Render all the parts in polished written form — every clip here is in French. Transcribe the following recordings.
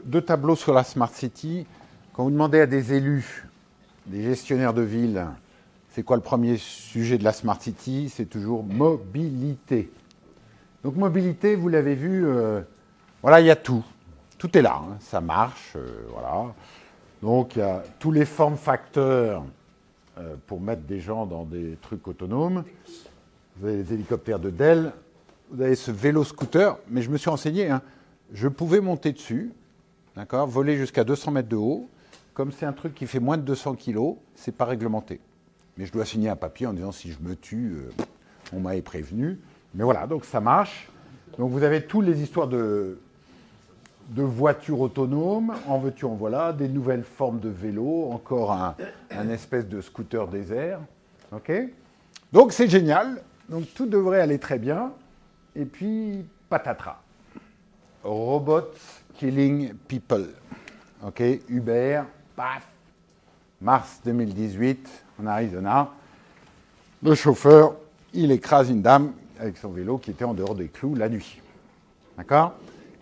deux tableaux sur la Smart City. Quand vous demandez à des élus, des gestionnaires de ville, c'est quoi le premier sujet de la Smart City? C'est toujours mobilité. Donc mobilité, vous l'avez vu, voilà, il y a tout. Tout est là, hein, ça marche, voilà. Donc il y a tous les form facteurs pour mettre des gens dans des trucs autonomes. Vous avez les hélicoptères de Dell, vous avez ce vélo-scooter, mais je me suis renseigné, hein, je pouvais monter dessus, d'accord, voler jusqu'à 200 mètres de haut. Comme c'est un truc qui fait moins de 200 kilos, c'est pas réglementé. Mais je dois signer un papier en disant si je me tue, on m'avait prévenu. Mais voilà, donc ça marche. Donc vous avez toutes les histoires de voitures autonomes, en veux-tu, en voilà, des nouvelles formes de vélos, encore un espèce de scooter désert. Ok ? Donc c'est génial, donc tout devrait aller très bien. Et puis, patatras. Robots killing people. Ok, Uber, paf, mars 2018, en Arizona. Le chauffeur, il écrase une dame avec son vélo qui était en dehors des clous la nuit. D'accord ?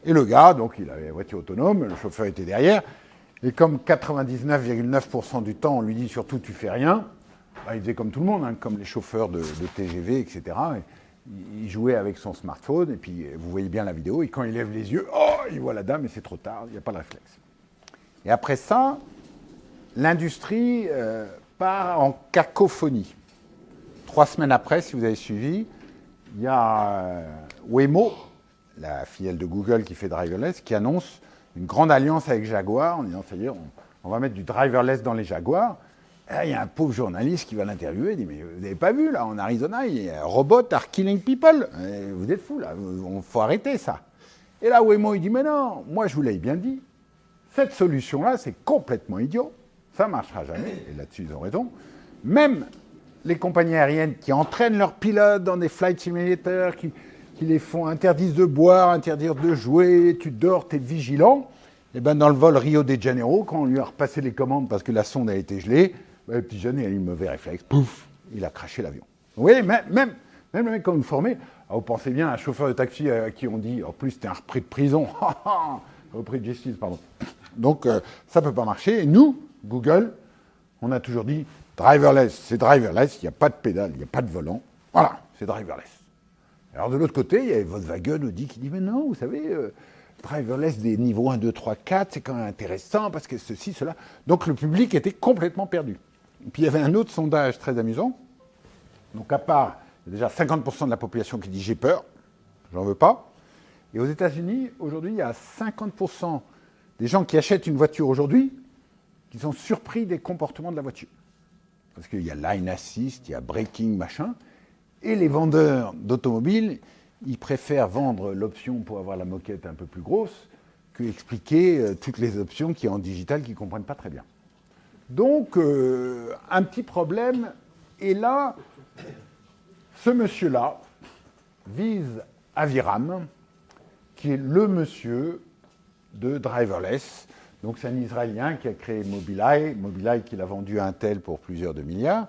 Et le gars, donc il avait la voiture autonome, le chauffeur était derrière, et comme 99,9% du temps, on lui dit surtout tu fais rien, bah, il faisait comme tout le monde, hein, comme les chauffeurs de TGV, etc. Et il jouait avec son smartphone, et puis vous voyez bien la vidéo, et quand il lève les yeux, oh, il voit la dame, et c'est trop tard, il n'y a pas de réflexe. Et après ça, l'industrie part en cacophonie. 3 semaines après, si vous avez suivi, il y a Waymo, la filiale de Google qui fait driverless, qui annonce une grande alliance avec Jaguar en disant ça y est, on va mettre du driverless dans les Jaguars. Et là, il y a un pauvre journaliste qui va l'interviewer, il dit mais vous n'avez pas vu là en Arizona, il y a un robot are killing people. Et vous êtes fous là, il faut arrêter ça. Et là Waymo il dit mais non, moi je vous l'avais bien dit, cette solution-là c'est complètement idiot, ça ne marchera jamais. Et là-dessus ils ont raison. Même les compagnies aériennes qui entraînent leurs pilotes dans des flight simulators, qui les font interdisent de boire, interdire de jouer, tu dors, tu es vigilant. Et ben dans le vol Rio de Janeiro, quand on lui a repassé les commandes parce que la sonde a été gelée, ben, le petit jeune il a eu un mauvais réflexe, pouf, il a craché l'avion. Oui, même le mec comme vous formez, vous pensez bien à un chauffeur de taxi à qui on dit, en plus t'es un repris de prison, repris de justice, pardon. Donc ça peut pas marcher. Et nous, Google, on a toujours dit, driverless, c'est driverless, il n'y a pas de pédale, il n'y a pas de volant, voilà, c'est driverless. Alors de l'autre côté, il y avait Volkswagen Audi qui dit « Mais non, vous savez, driverless des niveaux 1, 2, 3, 4, c'est quand même intéressant parce que ceci, cela... » Donc le public était complètement perdu. Et puis il y avait un autre sondage très amusant. Donc à part, il y a déjà 50% de la population qui dit « J'ai peur, j'en veux pas ». Et aux États-Unis, aujourd'hui, il y a 50% des gens qui achètent une voiture aujourd'hui qui sont surpris des comportements de la voiture. Parce qu'il y a line assist, il y a braking, machin... Et les vendeurs d'automobiles, ils préfèrent vendre l'option pour avoir la moquette un peu plus grosse que expliquer toutes les options qui sont en digital qu'ils ne comprennent pas très bien. Donc, un petit problème. Et là, ce monsieur-là vise Aviram, qui est le monsieur de driverless. Donc, c'est un Israélien qui a créé Mobileye qui l'a vendu à Intel pour plusieurs de milliards.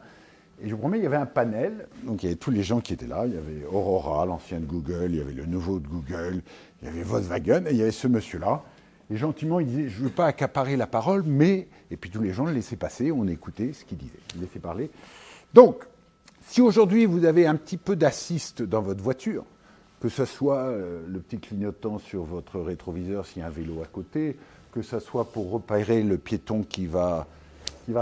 Et je vous promets, il y avait un panel, donc il y avait tous les gens qui étaient là, il y avait Aurora, l'ancien de Google, il y avait le nouveau de Google, il y avait Volkswagen, et il y avait ce monsieur-là. Et gentiment, il disait, je ne veux pas accaparer la parole, mais... Et puis tous les gens le laissaient passer, on écoutait ce qu'il disait, il laissait parler. Donc, si aujourd'hui vous avez un petit peu d'assist dans votre voiture, que ce soit le petit clignotant sur votre rétroviseur s'il y a un vélo à côté, que ce soit pour repérer le piéton qui va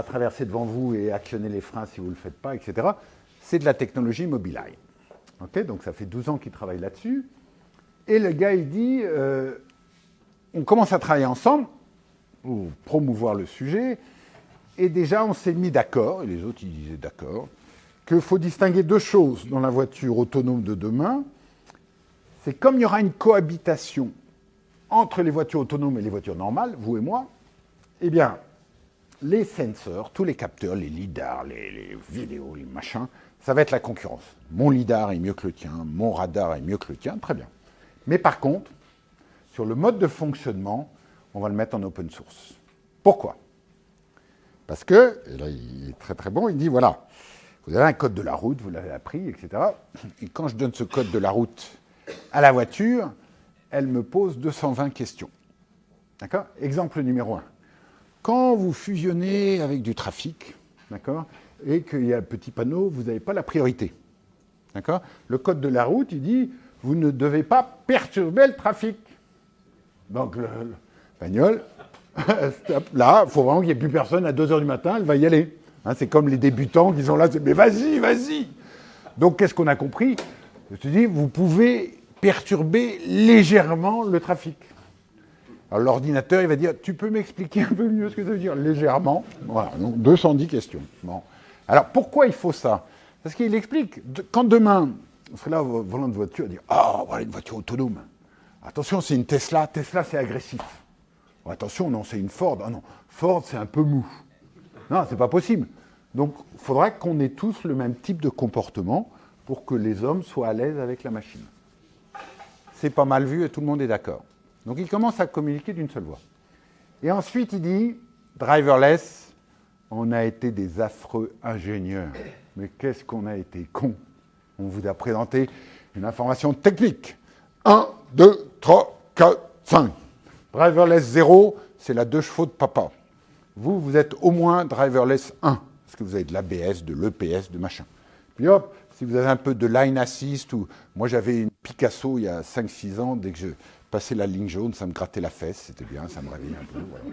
traverser devant vous et actionner les freins si vous ne le faites pas, etc. C'est de la technologie Mobileye. Okay, donc ça fait 12 ans qu'il travaille là-dessus. Et le gars, il dit, on commence à travailler ensemble pour promouvoir le sujet. Et déjà, on s'est mis d'accord, et les autres, ils disaient d'accord, qu'il faut distinguer deux choses dans la voiture autonome de demain. C'est comme il y aura une cohabitation entre les voitures autonomes et les voitures normales, vous et moi, eh bien, les sensors, tous les capteurs, les lidars, les vidéos, les machins, ça va être la concurrence. Mon lidar est mieux que le tien, mon radar est mieux que le tien, très bien. Mais par contre, sur le mode de fonctionnement, on va le mettre en open source. Pourquoi ? Parce que, et là il est très très bon, il dit voilà, vous avez un code de la route, vous l'avez appris, etc. Et quand je donne ce code de la route à la voiture, elle me pose 220 questions. D'accord? Exemple numéro 1. Quand vous fusionnez avec du trafic, d'accord, et qu'il y a un petit panneau, vous n'avez pas la priorité. D'accord? Le code de la route, il dit, vous ne devez pas perturber le trafic. Donc, le bagnole, là, il faut vraiment qu'il n'y ait plus personne à 2h du matin, elle va y aller. Hein, c'est comme les débutants qui sont là, c'est, mais vas-y, vas-y. Donc, qu'est-ce qu'on a compris? Je te dis, vous pouvez perturber légèrement le trafic. Alors, l'ordinateur, il va dire, tu peux m'expliquer un peu mieux ce que ça veut dire légèrement? Voilà, donc 210 questions. Bon. Alors, pourquoi il faut ça? Parce qu'il explique, quand demain, on serait là au volant de voiture, et dire, ah, voilà une voiture autonome. Attention, c'est une Tesla. Tesla, c'est agressif. Bon, attention, non, c'est une Ford. Ah non, Ford, c'est un peu mou. Non, c'est pas possible. Donc, il faudra qu'on ait tous le même type de comportement pour que les hommes soient à l'aise avec la machine. C'est pas mal vu et tout le monde est d'accord. Donc, il commence à communiquer d'une seule voix. Et ensuite, il dit, driverless, on a été des affreux ingénieurs. Mais qu'est-ce qu'on a été cons. On vous a présenté une information technique. 1, 2, 3, 4, 5. Driverless 0, c'est la 2 chevaux de papa. Vous, vous êtes au moins driverless 1, parce que vous avez de l'ABS, de l'EPS, de machin. Puis hop, si vous avez un peu de line assist, ou moi j'avais une Picasso il y a 5-6 ans, dès que je passais la ligne jaune, ça me grattait la fesse, c'était bien, ça me réveillait un peu. Voilà.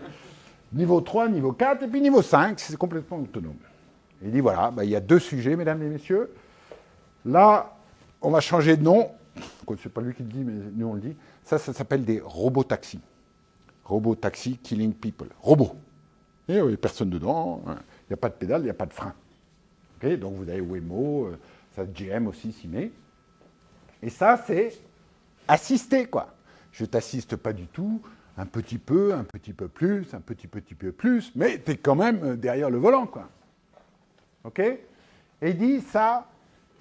Niveau 3, niveau 4, et puis niveau 5, c'est complètement autonome. Il dit voilà, il y a 2 sujets, mesdames et messieurs. Là, on va changer de nom. C'est pas lui qui le dit, mais nous on le dit. Ça s'appelle des robotaxis. Robotaxi killing people. Robots. Et il n'y a personne dedans, il n'y a pas de pédale, il n'y a pas de frein. Okay, donc vous avez Waymo, ça GM aussi s'y met. Et ça, c'est assisté, quoi. Je t'assiste pas du tout, un petit peu plus, un petit peu plus, mais tu es quand même derrière le volant, quoi. OK? Et il dit, ça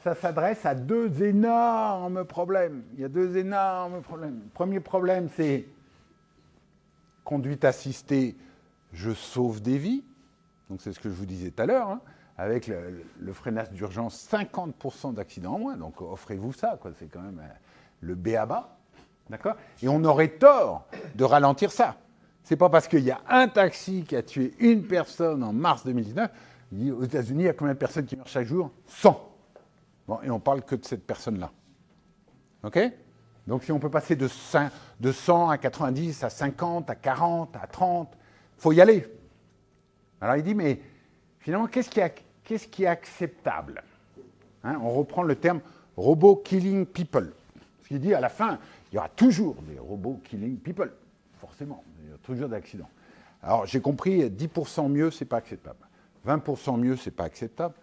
s'adresse à 2 énormes problèmes. Il y a 2 énormes problèmes. Le premier problème, c'est conduite assistée, je sauve des vies. Donc c'est ce que je vous disais tout à l'heure, hein. Avec le freinage d'urgence, 50% d'accidents en moins. Donc offrez-vous ça, quoi. C'est quand même le b.a.-ba. D'accord? Et on aurait tort de ralentir ça. C'est pas parce qu'il y a un taxi qui a tué une personne en mars 2019. Aux États-Unis, il y a combien de personnes qui meurent chaque jour? 100. Bon, et on parle que de cette personne-là. OK? Donc si on peut passer de 100 à 90, à 50, à 40, à 30, il faut y aller. Alors il dit, mais finalement, qu'est-ce qui est acceptable? Hein, on reprend le terme « robot killing people ». Ce qu'il dit, à la fin, il y aura toujours des robots killing people. Forcément, il y a toujours d'accidents. Alors j'ai compris, 10% mieux, c'est pas acceptable. 20% mieux, c'est pas acceptable.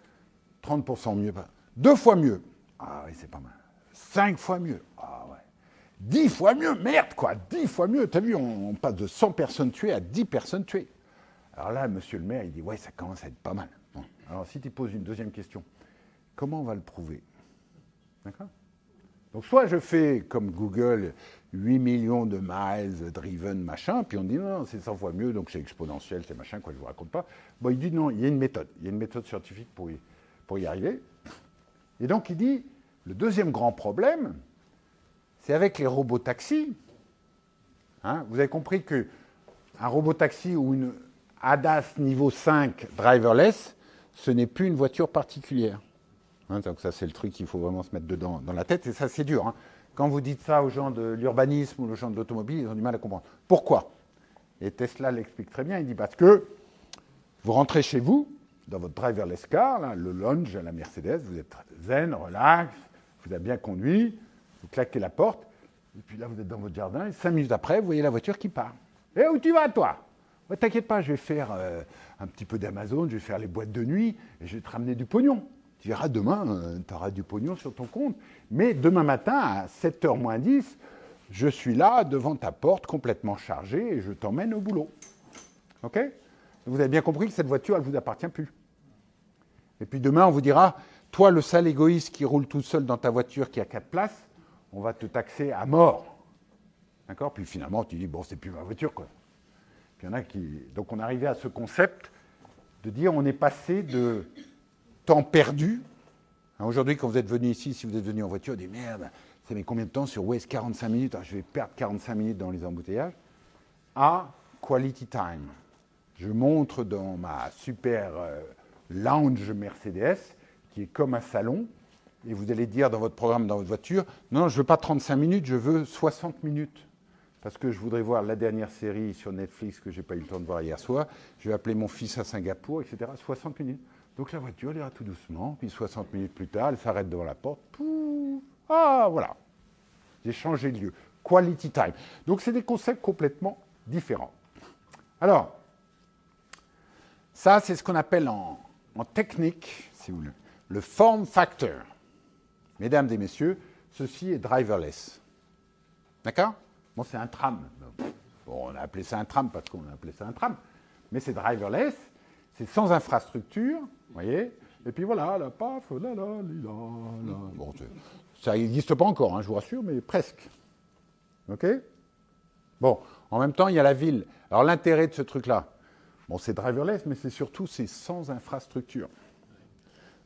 30% mieux, pas. 2 fois mieux. Ah oui, c'est pas mal. 5 fois mieux. Ah ouais. 10 fois mieux, merde quoi, 10 fois mieux. T'as vu, on passe de 100 personnes tuées à 10 personnes tuées. Alors là, monsieur le maire, il dit, ouais, ça commence à être pas mal. Bon. Alors si tu poses une deuxième question, comment on va le prouver? D'accord? Donc soit je fais comme Google, 8 millions de miles driven, machin, puis on dit non, c'est 100 fois mieux, donc c'est exponentiel, c'est machin, quoi, je ne vous raconte pas. Bon, il dit non, il y a une méthode scientifique pour y arriver. Et donc il dit, le deuxième grand problème, c'est avec les robotaxis. Hein, vous avez compris qu'un robotaxi ou une ADAS niveau 5 driverless, ce n'est plus une voiture particulière. Hein, donc ça, c'est le truc qu'il faut vraiment se mettre dedans dans la tête, et ça, c'est dur. Hein. Quand vous dites ça aux gens de l'urbanisme ou aux gens de l'automobile, ils ont du mal à comprendre. Pourquoi? Et Tesla l'explique très bien, il dit parce que vous rentrez chez vous, dans votre driverless car, là, le lounge à la Mercedes, vous êtes zen, relax, vous avez bien conduit, vous claquez la porte, et puis là, vous êtes dans votre jardin, et 5 minutes après, vous voyez la voiture qui part. Et où tu vas, toi? Ouais, t'inquiète pas, je vais faire un petit peu d'Amazon, je vais faire les boîtes de nuit, et je vais te ramener du pognon. Tu verras, demain, tu auras du pognon sur ton compte. Mais demain matin, à 7h moins 10, je suis là, devant ta porte, complètement chargé, et je t'emmène au boulot. OK? Vous avez bien compris que cette voiture, elle ne vous appartient plus. Et puis demain, on vous dira, toi, le sale égoïste qui roule tout seul dans ta voiture qui a 4 places, on va te taxer à mort. D'accord? Puis finalement, tu dis, bon, c'est plus ma voiture, quoi. Puis il y en a qui... Donc on est arrivé à ce concept de dire, on est passé de temps perdu. Aujourd'hui, quand vous êtes venu ici, si vous êtes venu en voiture, vous dites, merde, ça met combien de temps sur Waze? 45 minutes, alors je vais perdre 45 minutes dans les embouteillages. à quality time. Je montre dans ma super lounge Mercedes, qui est comme un salon, et vous allez dire dans votre programme, dans votre voiture, non, je ne veux pas 35 minutes, je veux 60 minutes. Parce que je voudrais voir la dernière série sur Netflix que je n'ai pas eu le temps de voir hier soir. Je vais appeler mon fils à Singapour, etc. 60 minutes. Donc la voiture, elle ira tout doucement, puis 60 minutes plus tard, elle s'arrête devant la porte. Pouf, ah, voilà. J'ai changé de lieu. Quality time. Donc c'est des concepts complètement différents. Alors, ça, c'est ce qu'on appelle en technique, si vous voulez, le form factor. Mesdames et messieurs, ceci est driverless. D'accord ? Bon, c'est un tram. Bon, on a appelé ça un tram parce qu'on a appelé ça un tram. Mais c'est driverless, c'est sans infrastructure, vous voyez. Et puis voilà, là, paf, là, là, là, là. Bon, ça n'existe pas encore, hein, je vous rassure, mais presque. OK ? Bon, en même temps, il y a la ville. Alors, l'intérêt de ce truc-là, bon, c'est driverless, mais c'est surtout, c'est sans infrastructure.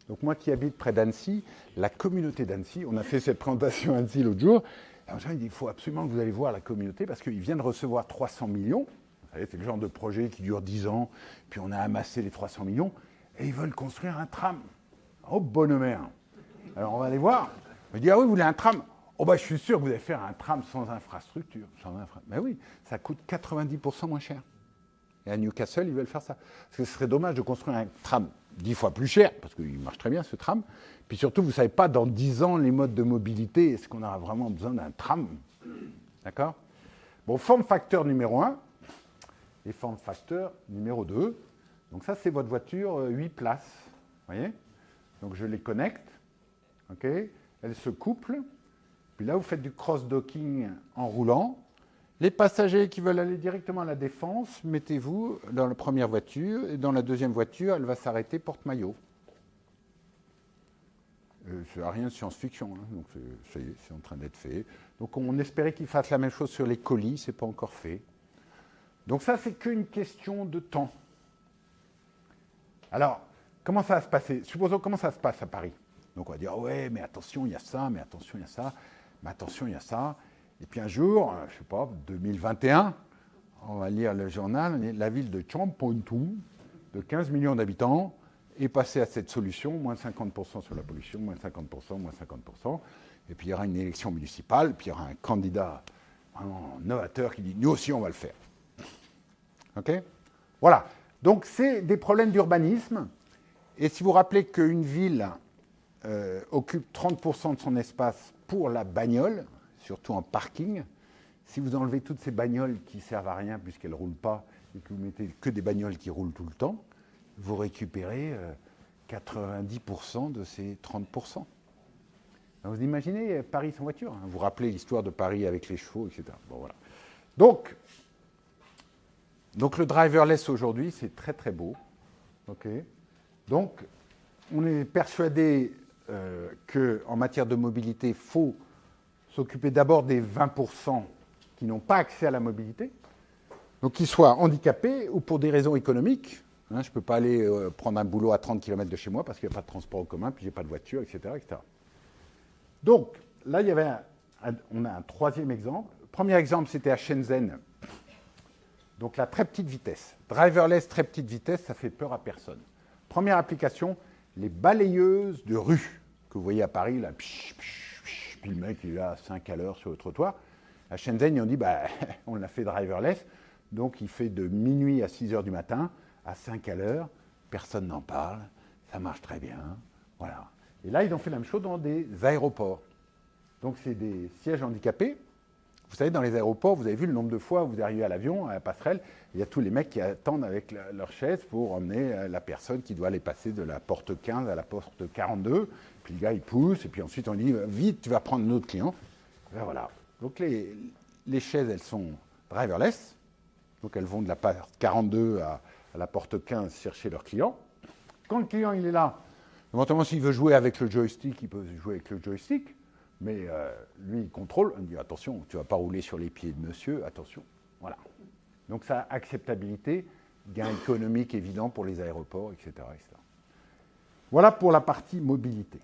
Donc, moi qui habite près d'Annecy, la communauté d'Annecy, on a fait cette présentation à Annecy l'autre jour, et il dit, il faut absolument que vous allez voir la communauté, parce qu'ils viennent de recevoir 300 millions. Vous savez, c'est le genre de projet qui dure 10 ans, puis on a amassé les 300 millions, et ils veulent construire un tram. Oh, bonne mère. Alors, on va aller voir. On dit, ah oui, vous voulez un tram ? Oh, bah, je suis sûr que vous allez faire un tram sans infrastructure. Mais oui, ça coûte 90% moins cher. Et à Newcastle, ils veulent faire ça. Parce que ce serait dommage de construire un tram 10 fois plus cher, parce qu'il marche très bien, ce tram. Puis surtout, vous ne savez pas, dans 10 ans, les modes de mobilité, est-ce qu'on aura vraiment besoin d'un tram ? D'accord ? Bon, form factor numéro 1 et form factor numéro 2. Donc ça, c'est votre voiture 8 places. Vous voyez ? Donc je les connecte. OK ? Elles se couplent. Puis là, vous faites du cross-docking en roulant. Les passagers qui veulent aller directement à la Défense, mettez-vous dans la première voiture. Et dans la deuxième voiture, elle va s'arrêter porte-maillot. C'est rien de science-fiction. Hein, donc c'est en train d'être fait. Donc on espérait qu'ils fassent la même chose sur les colis. Ce n'est pas encore fait. Donc ça, c'est qu'une question de temps. Alors, comment ça va se passer ? Supposons comment ça se passe à Paris. Donc on va dire, ouais, mais attention, il y a ça, mais attention, il y a ça, mais attention, il y a ça. Et puis un jour, je ne sais pas, 2021, on va lire le journal, la ville de Champontou, de 15 millions d'habitants, est passée à cette solution, moins 50% sur la pollution, moins 50%, moins 50%. Et puis il y aura une élection municipale, puis il y aura un candidat vraiment novateur qui dit, nous aussi, on va le faire. OK ? Voilà. Donc c'est des problèmes d'urbanisme. Et si vous rappelez qu'une ville occupe 30% de son espace pour la bagnole, surtout en parking. Si vous enlevez toutes ces bagnoles qui ne servent à rien puisqu'elles ne roulent pas et que vous mettez que des bagnoles qui roulent tout le temps, vous récupérez 90% de ces 30%. Alors vous imaginez Paris sans voiture, hein. Vous vous rappelez l'histoire de Paris avec les chevaux, etc. Bon, voilà. Donc le driverless aujourd'hui, c'est très très beau. Okay. Donc on est persuadé qu'en matière de mobilité, il faut s'occuper d'abord des 20% qui n'ont pas accès à la mobilité, donc qu'ils soient handicapés ou pour des raisons économiques. Hein, je ne peux pas aller prendre un boulot à 30 km de chez moi parce qu'il n'y a pas de transport en commun, puis je n'ai pas de voiture, etc., etc. Donc, là, on a un troisième exemple. Le premier exemple, c'était à Shenzhen. Donc, la très petite vitesse. Driverless, très petite vitesse, ça fait peur à personne. Première application, les balayeuses de rue que vous voyez à Paris, là, puis le mec il est là à 5 à l'heure sur le trottoir. À Shenzhen, ils ont dit, on l'a fait driverless, donc il fait de minuit à 6 heures du matin, à 5 à l'heure, personne n'en parle, ça marche très bien, voilà. Et là, ils ont fait la même chose dans des aéroports. Donc c'est des sièges handicapés. Vous savez, dans les aéroports, vous avez vu le nombre de fois où vous arrivez à l'avion, à la passerelle, il y a tous les mecs qui attendent avec leur chaise pour emmener la personne qui doit aller passer de la porte 15 à la porte 42. Puis le gars, il pousse, et puis ensuite on dit, vite, tu vas prendre un autre client. Et ben voilà. Donc les chaises, elles sont driverless. Donc elles vont de la porte 42 à la porte 15 chercher leur client. Quand le client, il est là, éventuellement, s'il veut jouer avec le joystick, il peut jouer avec le joystick. Mais lui, il contrôle, il dit attention, tu ne vas pas rouler sur les pieds de monsieur, attention. Voilà. Donc ça, acceptabilité, gain économique évident pour les aéroports, etc., etc. Voilà pour la partie mobilité.